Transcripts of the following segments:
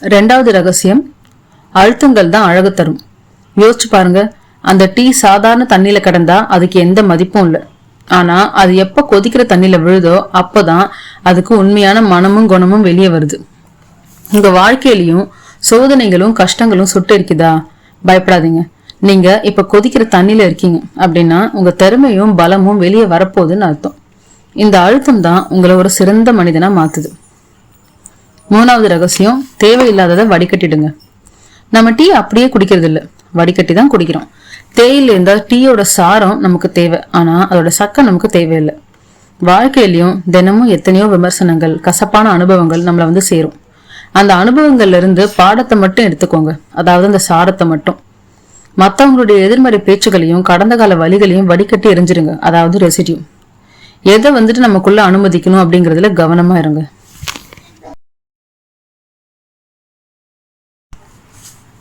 ரெண்டாவது ரகசியம், அழுத்தங்கள் தான் அழகு தரும். யோசிச்சு பாருங்க, அந்த டீ சாதாரண தண்ணியில கிடந்தா அதுக்கு எந்த மதிப்பும் இல்லை. ஆனா அது எப்ப கொதிக்கிற தண்ணியில விழுதோ அப்பதான் அதுக்கு உண்மையான மனமும் குணமும் வெளியே வருது. உங்க வாழ்க்கையிலையும் சோதனைகளும் கஷ்டங்களும் சுட்டு இருக்குதா? பயப்படாதீங்க. நீங்க இப்ப கொதிக்கிற தண்ணியில இருக்கீங்க அப்படின்னா உங்க திறமையும் பலமும் வெளியே வரப்போகுதுன்னு அர்த்தம். இந்த அழுத்தம் தான் உங்களை ஒரு சிறந்த மனிதனா மாத்துது. மூணாவது ரகசியம், தேவையில்லாததை வடிகட்டிடுங்க. நம்ம டீ அப்படியே குடிக்கிறது இல்ல, வடிகட்டி தான் குடிக்கிறோம். தேயில இருந்தால் டீயோட சாரம் நமக்கு தேவை, ஆனா அதோட சக்கை நமக்கு தேவையில்லை. வாழ்க்கையிலயும் தினமும் எத்தனையோ விமர்சனங்கள், கசப்பான அனுபவங்கள் நம்மள சேரும். அந்த அனுபவங்கள்ல இருந்து பாடத்தை மட்டும் எடுத்துக்கோங்க, அதாவது அந்த சாரத்தை மட்டும். மற்றவங்களுடைய எதிர்மறை பேச்சுகளையும் கடந்த கால வழிகளையும் வடிகட்டி எரிஞ்சிருங்க, அதாவது ரெசிடியூ. எதை நமக்குள்ள அனுமதிக்கணும் அப்படிங்கறதுல கவனமா இருங்க.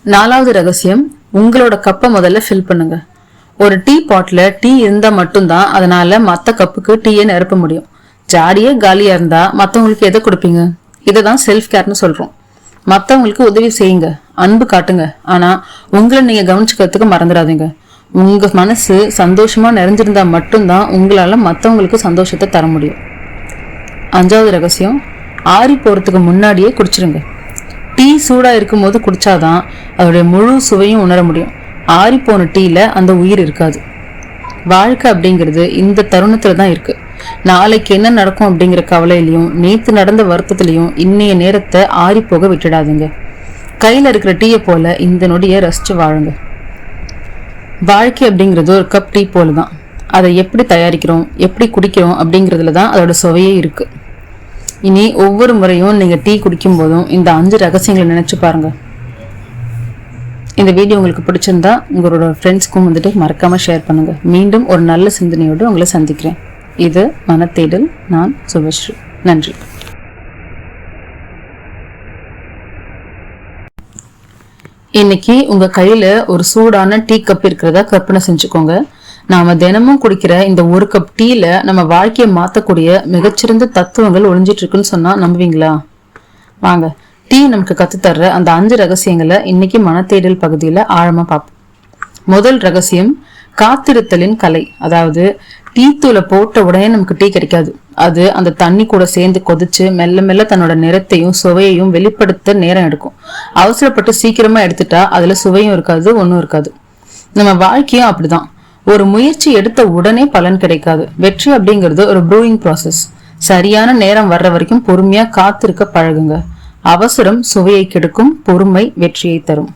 நாலாவது ரகசியம், உங்களோட கப்பை முதல்ல ஃபில் பண்ணுங்க. ஒரு டீ பாட்ல டீ இருந்தா மட்டும்தான் அதனால மத்த கப்புக்கு டீயை நிரப்ப முடியும். ஜாடியே காலியா இருந்தா மத்தவங்களுக்கு எதை கொடுப்பீங்க? இதைதான் செல்ஃப் கேர்னு சொல்றோம். மத்தவங்களுக்கு உதவி செய்யுங்க, அன்பு காட்டுங்க, ஆனா உங்களை நீங்க கவனிச்சுக்கிறதுக்கு மறந்துடாதீங்க. உங்க மனசு சந்தோஷமா நிறைஞ்சிருந்தா மட்டும்தான் உங்களால மத்தவங்களுக்கு சந்தோஷத்தை தர முடியும். அஞ்சாவது ரகசியம், ஆறி போறதுக்கு முன்னாடியே குடிச்சிருங்க. டீ சூடா இருக்கும் போது குடிச்சாதான் அதோடைய முழு சுவையும் உணர முடியும். ஆறி போன டீல அந்த உயிர் இருக்காது. வாழ்க்கை அப்படிங்கிறது இந்த தருணத்துல தான் இருக்கு. நாளைக்கு என்ன நடக்கும் அப்படிங்கிற கவலையிலையும் நேத்து நடந்த வருத்தத்திலையும் இன்னைய நேரத்தை ஆறி போக விட்டுடாதுங்க. கையில இருக்கிற டீயை போல இந்த நொடியை ரசிச்சு வாழுங்க. வாழ்க்கை அப்படிங்கிறது ஒரு கப் டீ போலதான். அதை எப்படி தயாரிக்கிறோம், எப்படி குடிக்கிறோம் அப்படிங்கிறதுலதான் அதோட சுவையே இருக்கு. இனி ஒவ்வொரு முறையும் நீங்க டீ குடிக்கும் போதும் இந்த 5 ரகசியங்களை நினைச்சு பாருங்க. இந்த வீடியோ உங்களுக்கு பிடிச்சிருந்தா உங்களோட ஃப்ரெண்ட்ஸ்க்கும் மறக்காம ஷேர் பண்ணுங்க. மீண்டும் ஒரு நல்ல சிந்தனையோடு உங்களை சந்திக்கிறேன். இது மனத்தேடல். நான் சுபஸ்ரீ. நன்றி. இன்னைக்கு உங்க கையில ஒரு சூடான டீ கப் இருக்கிறதா கற்பனை செஞ்சுக்கோங்க. நாம தினமும் குடிக்கிற இந்த ஒரு கப் டீல நம்ம வாழ்க்கையை மாத்தக்கூடிய மிகச்சிறந்த தத்துவங்கள் ஒளிஞ்சிட்டு இருக்குன்னு சொன்னா நம்புவீங்களா? வாங்க, டீ நமக்கு கத்துத்தர்ற அந்த 5 ரகசியங்களை இன்னைக்கு மனத்தேடல் பகுதியில ஆழமா பார்ப்போம். முதல் ரகசியம், காத்திருத்தலின் கலை. அதாவது டீ தூளை போட்ட உடனே நமக்கு டீ கிடைக்காது. அது அந்த தண்ணி கூட சேர்ந்து கொதிச்சு மெல்ல மெல்ல தன்னோட நிறத்தையும் சுவையையும் வெளிப்படுத்த நேரம் எடுக்கும். அவசரப்பட்டு சீக்கிரமா எடுத்துட்டா அதுல சுவையும் இருக்காது, ஒன்னும் இருக்காது. நம்ம வாழ்க்கையும் அப்படிதான். ஒரு முயற்சி எடுத்த உடனே பலன் கிடைக்காது. வெற்றி அப்படிங்கிறது ஒரு ப்ரூயிங் ப்ராசஸ். சரியான நேரம் வர்ற வரைக்கும் பொறுமையா காத்திருக்க பழகுங்க. அவசரம் சுவையை கெடுக்கும், பொறுமை வெற்றியை தரும்.